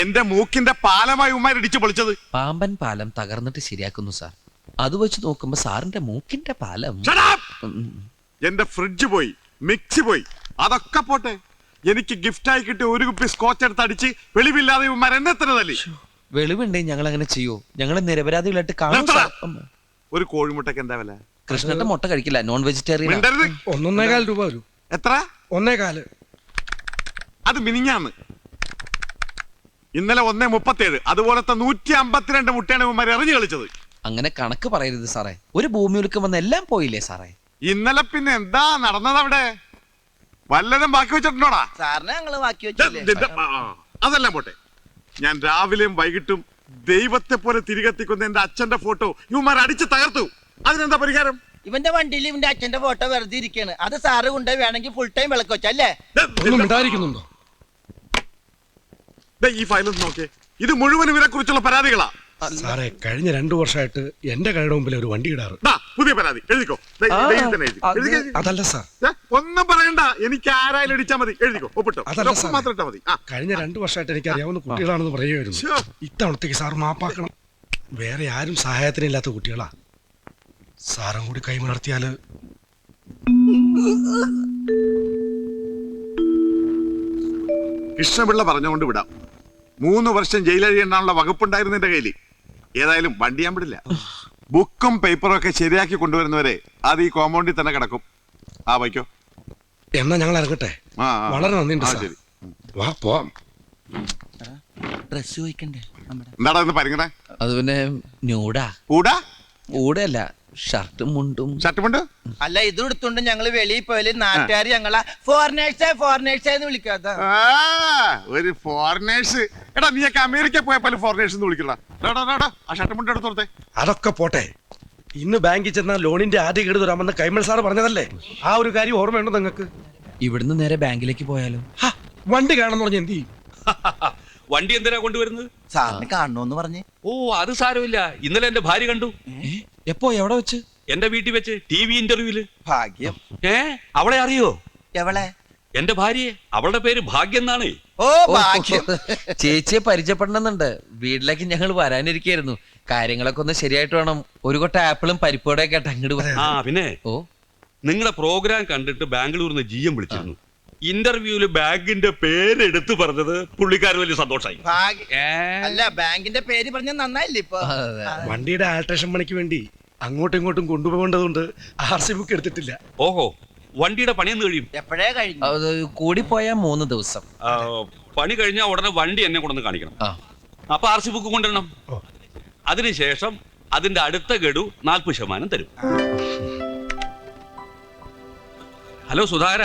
എന്റെ മൂക്കിന്റെ പാലമായി ഉമ്മാർ ഇടിച്ചു പൊളിച്ചത്. പാമ്പൻ പാലം തകർന്നിട്ട് ശരിയാക്കുന്നു സാർ. അത് വെച്ച് നോക്കുമ്പോ സാറിന്റെ മൂക്കിന്റെ പാലം. എന്റെ ഫ്രിഡ്ജ് പോയി, മിക്സി പോയി, അതൊക്കെ പോട്ടെ. എനിക്ക് ഗിഫ്റ്റായി കിട്ടിയ ഒരു കുപ്പി സ്കോച്ച് എടുത്ത് അടിച്ച് വെളിവില്ലാതെ ഉമ്മാർ എന്നെ തന്നെ തല്ലി. വെളിവുണ്ടെങ്കിൽ ഞങ്ങൾ അങ്ങനെ ചെയ്യൂ? ഞങ്ങൾ നിരപരാധികളായിട്ട് കാണും. ഒരു കോഴിമുട്ടക്ക് എന്താ വില? കൃഷ്ണന്റെ മുട്ട കഴിക്കില്ല, നോൺ വെജിറ്റേറിയൻ. 1.25 രൂപ വരും. എത്ര? 1.25. അത് മിനിഞ്ഞാന്ന്. ഇന്നലെ 1.37. അതുപോലത്തെ 152 മുട്ടയാണ് ഉമ്മാർ എറിഞ്ഞു കളിച്ചത്. അങ്ങനെ കണക്ക് പറയരുത് സാറേ. ഒരു ഭൂമി ഉലുക്കം വന്ന് എല്ലാം പോയില്ലേ സാറേ? ഇന്നലെ പിന്നെ എന്താ നടന്നത് അവിടെ? വല്ലതും ബാക്കി വെച്ചിട്ടുണ്ടോടാ? അതെല്ലാം പോട്ടെ. ഞാൻ രാവിലെയും വൈകിട്ടും ദൈവത്തെ പോലെ തിരികെത്തിക്കുന്ന എന്റെ അച്ഛന്റെ ഫോട്ടോ ഇവന്മാർ അടിച്ച് തകർത്തു. അതിനെന്താ പരിഹാരം? ഇവന്റെ വണ്ടിയിൽ ഇവന്റെ അച്ഛന്റെ ഫോട്ടോ വെറുതെ ഇരിക്കാണ്. അത് സാറ് കൊണ്ട് വേണമെങ്കിൽ ഫുൾ ടൈം വിളക്ക് വെച്ചല്ലേ? ഈ ഫയലൊന്ന് നോക്കേ. ഇത് മുഴുവൻ ഇവരെ കുറിച്ചുള്ള പരാതികളാ സാറേ. കഴിഞ്ഞ 2 വർഷമായിട്ട് എന്റെ കടയുടെ മുമ്പിൽ ഒരു വണ്ടി ഇടാറ്. പുതിയ പരാതി എഴുതിക്കോ. അതല്ല സാർ, ഒന്നും പറയണ്ട. എനിക്ക് ആരായാലും ഇടിച്ചാ മതി. എഴുതിക്കോ, ഒപ്പിട്ടോ. മാത്രം ഇട്ടാ മതി. കഴിഞ്ഞ 2 വർഷമായിട്ട് എനിക്ക് അറിയാവുന്ന കുട്ടികളാണെന്ന് പറയുമായിരുന്നു. ഇത്തവണത്തേക്ക് സാർ മാപ്പാക്കണം. വേറെ ആരും സഹായത്തിനില്ലാത്ത കുട്ടികളാ. സാറും കൂടി കൈമലർത്തിയാല്. കൃഷ്ണപിള്ള പറഞ്ഞുകൊണ്ട് വിടാം. 3 വർഷം ജയിലഴിയെണ്ണാനുള്ള വകുപ്പുണ്ടായിരുന്നു എന്റെ കയ്യിൽ. ഏതായാലും വണ്ടി ഞാൻ വിടില്ല. ബുക്കും പേപ്പറും ഒക്കെ ശരിയാക്കി കൊണ്ടുവരുന്നവരെ അത് ഈ കോമ്പൗണ്ടിൽ തന്നെ കിടക്കും. വയ്ക്കോ. എന്നാ ഞങ്ങൾ ഇറങ്ങട്ടെ. വളരെ നന്ദിയുണ്ട്. ശരി, വാ പോവാം. ഡ്രസ് ചോദിക്കണ്ടേ? എന്താടാ ഇന്ന് പരിങ്ങണേ? അത് പിന്നെ ന്യൂഡാ. കൂടാ കൂടെയല്ല, ഷർട്ടും മുണ്ടും. ഷർട്ടുമുണ്ട് അല്ല, ഇത് എടുത്തോണ്ട് ഞങ്ങള് വെളിയിൽ പോയാല് നാട്ടുകാർ ഞങ്ങളെ ഫോറിനേഴ്സ് എന്ന് വിളിക്കാത്ത. ഒരു ഫോറിനേഴ്സ്. എടാ നീയൊക്കെ അമേരിക്ക പോയപ്പോൾ ഫോറിനേഴ്സ് എന്ന് വിളിക്കടാ. ആ ഷർട്ടുമുണ്ട് എടുത്തോളത്തെ. അതൊക്കെ പോട്ടെ. ഇന്ന് ബാങ്കിൽ ചെന്നാൽ ലോണിന്റെ ആദ്യ ഗഡു തരാമെന്ന് കൈമൾ സാറ് പറഞ്ഞതല്ലേ? ആ ഒരു കാര്യം ഓർമ്മയുണ്ടോ നിങ്ങൾക്ക്? ഇവിടുന്ന് നേരെ ബാങ്കിലേക്ക് പോയാലോ? വണ്ടി കാണുന്ന പറഞ്ഞ എന്ത് ചെയ്യും? വണ്ടി എന്തിനാ കൊണ്ടുവരുന്നത്? സാറിന് കാണണോന്ന് പറഞ്ഞ്. ഓ, അത് സാരമില്ല. ഇന്നലെ എന്റെ ഭാര്യ കണ്ടു. എപ്പോ? എവിടെ വെച്ച്? എന്റെ വീട്ടിൽ വെച്ച്, TV ഇന്റർവ്യൂല്. ഭാഗ്യം. അവളെ അറിയോ? എവളെ? എന്റെ ഭാര്യയെ. അവളുടെ പേര് ഭാഗ്യം എന്നാണ്. ഓ, ഭാഗ്യം. ചേച്ചിയെ പരിചയപ്പെടണമെന്നുണ്ട്. വീട്ടിലേക്ക് ഞങ്ങൾ വരാനിരിക്കായിരുന്നു. കാര്യങ്ങളൊക്കെ ഒന്ന് ശരിയായിട്ട് വേണം. ഒരു കൊട്ട ആപ്പിളും പരിപ്പോടെ കേട്ട് അങ്ങോട്ട് പറയാം. പിന്നെ നിങ്ങളുടെ പ്രോഗ്രാം കണ്ടിട്ട് ബാംഗ്ലൂരിൽ നിന്ന് GM വിളിച്ചിരുന്നു. ഇന്റർവ്യൂല് ബാങ്കിന്റെ പേരെടുത്ത് പറഞ്ഞത് പുള്ളിക്കാരൻ വലിയ സന്തോഷമായി. അല്ല, ബാങ്കിന്റെ പേര് പറഞ്ഞ നന്നായില്ലേ? ഇപ്പൊ വണ്ടിയുടെ ആൾട്രേഷൻ പണിക്ക് വേണ്ടി അങ്ങോട്ടും ഇങ്ങോട്ടും കൊണ്ടുപോകേണ്ടതുകൊണ്ട് RC ബുക്ക് എടുത്തിട്ടില്ല. ഓഹോ, വണ്ടിയുടെ പണിയെന്ന് കഴിയും? എപ്പോഴേ കഴിഞ്ഞു? കൂടിപ്പോയാ 3 ദിവസം. പണി കഴിഞ്ഞാൽ ഉടനെ വണ്ടി എന്നെ കൊണ്ടൊന്ന് കാണിക്കണം. അപ്പൊ RC ബുക്ക് കൊണ്ടുവരണം. അതിനുശേഷം അതിന്റെ അടുത്ത ഗഡു 40% തരും. ഹലോ സുധാര,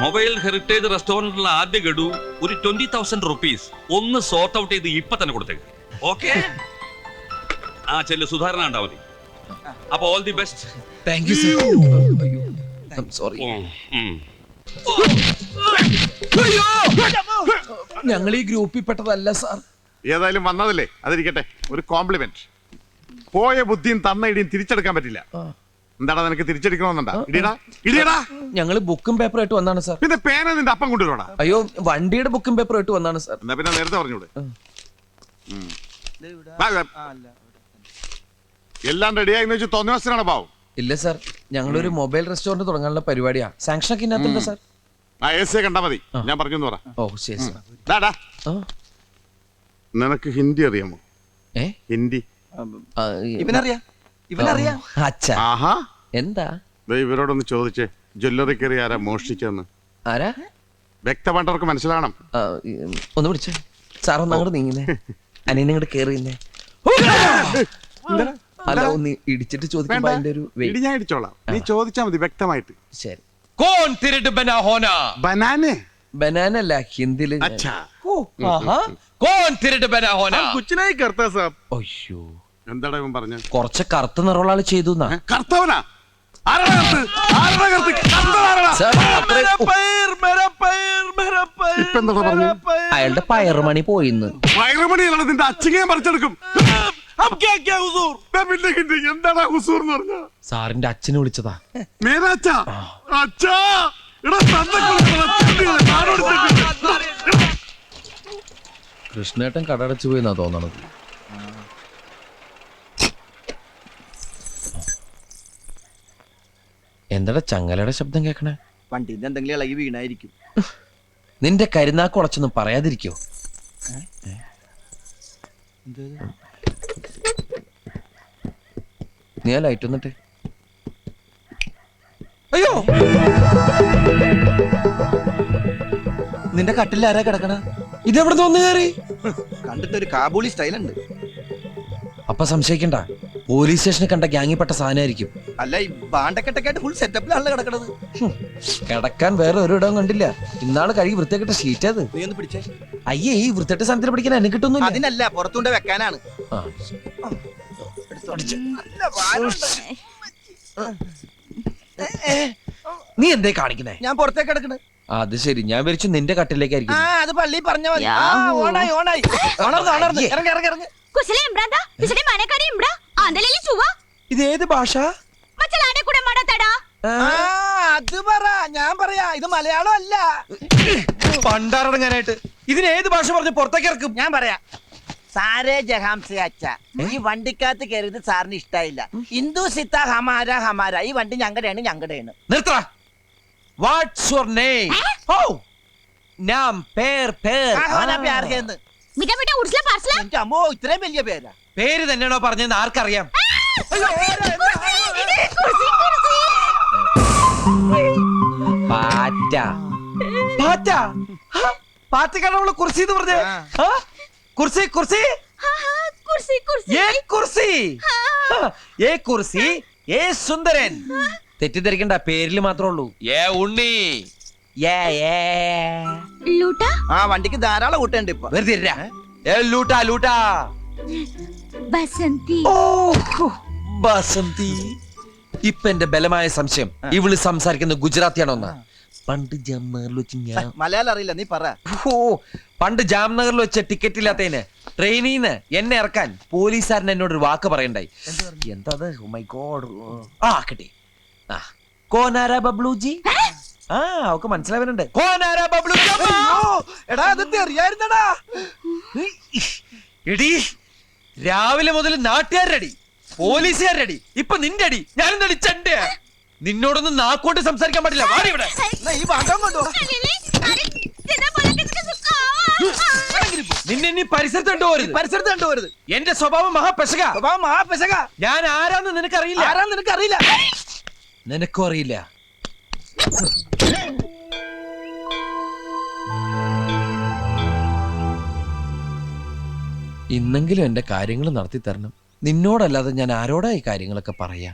മൊബൈൽ ഹെറിറ്റേജ് റെസ്റ്റോറന്റിലുള്ള ആദ്യ ഗഡു ഒരു 20,000 റുപ്പീസ് ഒന്ന് സോർട്ട് ഔട്ട് ചെയ്ത് ഇപ്പൊ തന്നെ കൊടുത്തേക്ക്. ഓക്കെ? ചെല്ലു, സുധാരണ ഉണ്ടാ മതി. അപ്പൊ all the best. Thank you sir. Sorry. ഞങ്ങൾ ഈ ഗ്രൂപ്പിൽ പെട്ടതല്ല സാർ. ഏതായാലും വന്നതല്ലേ, അതിരിക്കട്ടെ. ഒരു കോംപ്ലിമെന്റ്. പോയ ബുദ്ധിയും തന്ന ഇടിയും തിരിച്ചെടുക്കാൻ പറ്റില്ല. എന്താടാ നിനക്ക് തിരിച്ചെടുക്കണമെന്നുണ്ടാ? ഇടിയടാ. ഞങ്ങള് ബുക്കും പേപ്പറും ആയിട്ട് വന്നാണ് സാർ. പിന്നെ പേന നിന്റെ അപ്പം കൊണ്ടുവരോടാ? അയ്യോ, വണ്ടിയുടെ ബുക്കും പേപ്പറും ആയിട്ട് വന്നാണ് സാർ. എന്നാ പിന്നെ നേരത്തെ പറഞ്ഞൂടെ? എല്ലാം റെഡിയായി വെച്ച് തോന്നിവസരാണ് പാവം. ഇല്ല സാർ, ഞങ്ങളൊരു മൊബൈൽ റെസ്റ്റോറന്റ് തുടങ്ങാനുള്ള പരിപാടിയാ. സാങ്ഷൻ ഒക്കെ ഇന്നത്തുണ്ട് സാർ. AC കണ്ടാ മതി, ഞാൻ പറഞ്ഞു പറ. ഓ ശരി സാർ. നിനക്ക് ഹിന്ദി അറിയാമോ? ഹിന്ദി ഇവനറിയാം. ആഹാ. എന്താ? ഇവരോടൊന്ന് ചോദിച്ചേ, ജ്വല്ലറി കയറി ആരാ മോഷ്ടിച്ചെന്ന്. ആരാ? വ്യക്തമായിട്ടവർക്ക് മനസ്സിലാവണം. ഒന്ന് വിളിച്ചേ സാർ. ഒന്ന് അങ്ങോട്ട് നീങ്ങുന്നേ. അനിയനെ ഇങ്ങോട്ട് കേറിയുന്നേ. അല്ല, ഒന്ന് ഇടിച്ചിട്ട് ചോദിക്കുമ്പോ അതിന്റെ ഒരു ഞാൻ ഇടിച്ചോളാം. നീ ചോദിച്ചാ മതി വ്യക്തമായിട്ട്. ശരി. ബനാനല്ല, ഹിന്ദിയില്. എന്താടാ ഇവൻ പറഞ്ഞ? കുറച്ച് കറുത്ത നിറമുള്ള ആള് ചെയ്തു. കർത്തവനാ? അയാളുടെ പയറുമണി പോയിന്ന്. പയറുമണിയാണ് നിന്റെ അച്ഛനെ പറിച്ചെടുക്കും. എന്താടാ ഹുസൂർ എന്ന് പറഞ്ഞ? സാറിന്റെ അച്ഛനെ വിളിച്ചതാ. മേരാച്ചാ? അച്ഛാ, കൃഷ്ണേട്ടൻ കടടച്ചു പോയി എന്നാ തോന്നണത്. എന്താടാ ചങ്ങലയുടെ ശബ്ദം കേക്കണേ? വണ്ടിന്റെ എന്തെങ്കിലും ഇളകി വീണായിരിക്കും. നിന്റെ കരുനാക്ക് ഉളച്ചൊന്നും പറയാതിരിക്കോ? നീ ആ ലൈറ്റ് വന്നിട്ട്. അയ്യോ, നിന്റെ കട്ടിൽ ആരാ കിടക്കണ? ഇതെവിടെ തോന്നു കയറി? കണ്ടിട്ട് ഒരു കാബൂളി സ്റ്റൈൽ ഉണ്ട്. അപ്പൊ സംശയിക്കണ്ട, പോലീസ് സ്റ്റേഷനിൽ കണ്ട ഗ്യാങ്ങിപ്പെട്ട സാധനമായിരിക്കും. അല്ല, ഈ ബാണ്ടക്കെട്ടൊക്കെയായിട്ട് ഫുൾ സെറ്റപ്പിലാണല്ലോ കിടക്കണത്. കിടക്കാൻ വേറെ ഒരു ഇടവും കണ്ടില്ല. ഇന്നാള് കഴുകി വൃത്തിയാക്കിട്ട ഷീറ്റ് അത്. നീ ഒന്ന് പിടിച്ചേ. അയ്യേ, ഈ വൃത്തിയായിട്ട സാധനത്തിൽ പിടിക്കാൻ എന്നെ കിട്ടുന്നു. അതിനല്ല, പുറത്തുകൊണ്ട് വെക്കാനാണ്. നല്ല ഭാരമുണ്ട്. നീ എന്തേ കാണിക്കുന്നേ? ഞാൻ പുറത്തേക്ക് കിടക്കണേ. അത് ശരി, ഞാൻ വിരിച്ചു നിന്റെ കട്ടിലേക്കായിരിക്കും. അത് പള്ളി പറഞ്ഞ മതി. ഓണായി ഓണായി. ഉണർന്ന് ഇറങ്ങി ഇറങ്ങി ഇറങ്ങി. कुसले इम्रादा पिछले माने करी इम्रा आंदलेली चुवा ഇത് ഏത് ഭാഷ? മച്ചലാടെ കൂടെ മാടാത്തടാ. അത് പറ, ഞാൻ പറയാ. ഇത് മലയാളം അല്ല. പണ്ടാറടങ്ങാനായിട്ട് ഇതിന് ഏത് ഭാഷ പറഞ്ഞ് പുറത്തേക്ക് ഇറക്കും? ഞാൻ പറയാ. സാരേ ജഹാംസെ അച്ഛ, ഈ വണ്ടിക്കകത്ത് കയറിയത് സാറിന് ഇഷ്ടായില്ല. ഹിന്ദു സിത്ത ഹമാര ഹമാര. ഈ വണ്ടി ഞങ്ങളുടെയാണ് ഞങ്ങളുടെയാണ്. നിർത്തടാ. What's your name? ഓ, നാം പേർ പേർ. പ്യാർക്കെന്ന് മിഠ മിഠ ഉർസ്ല പാർസ്ല എന്റെ അമ്മോ, ഇത്രയും വലിയ പേരാ. പേര് തന്നെയാണോ പറഞ്ഞതെന്ന് ആർക്കറിയാം? പാറ്റ. പാറ്റ? പാറ്റക്കാണോ കുർസി എന്ന് പറഞ്ഞേ? കുർസി കുർസി കുർസി കുർസി ഏ കുർസി ഏ കുർസി ഏ സുന്ദരൻ. തെറ്റിദ്ധരിക്കണ്ട, പേരില് മാത്രമേ ഉള്ളൂ. ഏ ഉണ്ണി. ഏ ഏ ലൂട്ട ആ വണ്ടിക്ക് ധാരാളം കൂട്ടുണ്ട് ഇപ്പൊ. വെറുതെ ഇരുരാ. ഏ ലൂട്ടാ ലൂട്ടാ. ബസന്തി. ഓ ബസന്തി. ഇപ്പൊ എന്റെ ബലമായ സംശയം ഇവള് സംസാരിക്കുന്ന ഗുജറാത്തിയാണോന്നാ. പണ്ട് ജാംനഗറിൽ വെച്ച് ഞാൻ മലയാളം അറിയില്ല, നീ പറ. പണ്ട് ജാംനഗറിൽ വെച്ച ടിക്കറ്റ് ഇല്ലാത്തതിന് ട്രെയിനിന്ന് എന്നെ ഇറക്കാൻ പോലീസുകാരൻ എന്നോടൊരു വാക്ക് പറയണ്ടായി. എന്താ? Oh my God. ആ കിട്ടി. ആ കോനാരാ ബബ്ലൂജി. ആ അവക്ക് മനസ്സിലാവുന്നുണ്ട്. കോനാരാ ബബ്ലൂജി. എടാ, അതൊക്കെ അറിയായിരുന്നടാ. എടി, രാവിലെ മുതൽ നാട്ടുകാരടി, പോലീസുകാരടി, ഇപ്പൊ നിന്റെ അടി. ഞാനെന്തടി ചണ്ട? നിന്നോടൊന്നും നാക്കോട്ട് സംസാരിക്കാൻ പാടില്ല. വാടി ഇവിടെ. ഈ ഭാഗം കൊണ്ടോ. നിന്നെ ഇനി പരിസരത്ത് കണ്ടുപോരുത്. പരിസരത്ത് കണ്ടുപോരുത്. എന്റെ സ്വഭാവം മഹാപെശക. സ്വഭാവം മഹാപെശക. ഞാൻ ആരാന്ന് നിനക്കറിയില്ല. ആരാന്ന് നിനക്കറിയില്ല. നിനക്കും അറിയില്ല. ഇന്നെങ്കിലും എന്റെ കാര്യങ്ങൾ നടത്തി തരണം. നിന്നോടല്ലാതെ ഞാൻ ആരോടാ ഈ കാര്യങ്ങളൊക്കെ പറയാ?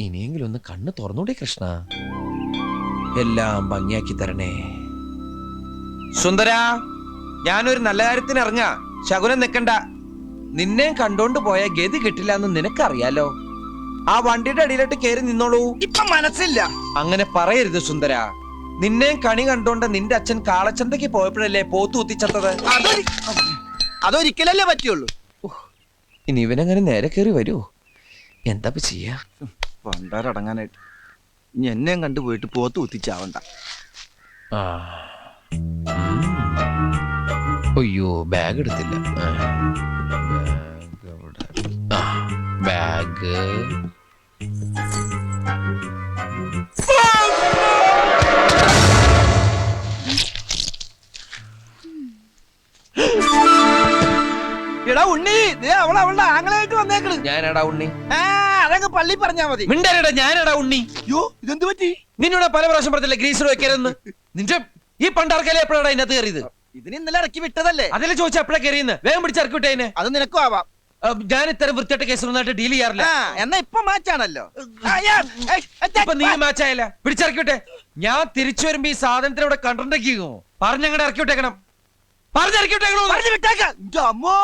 ഇനിയെങ്കിലും ഒന്ന് കണ്ണ് തുറന്നൂടെ കൃഷ്ണ. എല്ലാം ഭംഗിയാക്കി തരണേ. സുന്ദര, ഞാനൊരു നല്ല കാര്യത്തിന് ഇറങ്ങാ. ശകുനം നിക്കണ്ട. നിന്നെ കണ്ടോണ്ട് പോയ ഗതി കിട്ടില്ല എന്ന് നിനക്കറിയാലോ. ആ വണ്ടിയുടെ അടിയിലോട്ട് കയറി നിന്നോളൂ. ഇപ്പൊ മനസ്സില്ല. അങ്ങനെ പറയരുത് സുന്ദര. നിന്നെ കണി കണ്ടോണ്ട് നിന്റെ അച്ഛൻ കാളച്ചന്തയ്ക്ക് പോയപ്പോഴല്ലേ പോത്തു കുത്തിച്ചത്തത്. അതൊരിക്കലല്ലേ പറ്റുള്ളൂ. ഇനി ഇവനങ്ങനെ നേരെ കയറി വരുമോ? എന്താ ചെയ്യാ? പണ്ടാരടങ്ങാനായിട്ട് ഇനി എന്നെയും കണ്ടുപോയിട്ട് പോത്ത് കുത്തിച്ചാവണ്ട. ആ. അയ്യോ, ബാഗ് എടുത്തില്ല. ബാഗ് എവിടെ? ആ, ബാഗ്. എടാ ഉണ്ണി, അവളുടെ ആങ്ങളായിട്ട് വന്നേക്കണ്. ഞാനടാ ഉണ്ണി. അതങ്ങ് പള്ളി പറഞ്ഞാ മതി. മിണ്ടരടാ, ഞാനടാ ഉണ്ണി. യോ, ഇതെന്ത് പറ്റി? നിന്നോട് പല പ്രാവശ്യം പറഞ്ഞില്ലേ ഗ്രീസർ വെക്കരുതെന്ന്. നിന്റെ ഈ പണ്ടാർക്കല്ലേ എപ്പോഴാണ് അതിനകത്ത് കയറിയത്? ഇതിന് ഇന്നലെ ഇറക്കി വിട്ടതല്ലേ. അതിലെ ചോദിച്ചാ എപ്പോഴാ കയറിയെന്ന്. വേഗം പിടിച്ചിറക്കി വിട്ടേനെ. അത് നിനക്കും ആവാം. ഞാൻ ഇത്തരം വൃത്തിയായിട്ട് കേസൊന്നായിട്ട് ഡീൽ ചെയ്യാറില്ല. എന്നാ ഇപ്പൊ മാച്ചാണല്ലോ. ഇപ്പൊ നീ മാച്ചായല്ല. പിടിച്ചിറക്കി വിട്ടെ. ഞാൻ തിരിച്ചു വരുമ്പോ ഈ സാധനത്തിനോടെ കണ്ടിട്ടുണ്ടെങ്കിലോ പറഞ്ഞങ്ങടെ ഇറക്കി വിട്ടേക്കണം. പറഞ്ഞിറക്കി വിട്ടേക്കണോ? പറഞ്ഞു വിട്ടേക്കാം. അമ്മോ.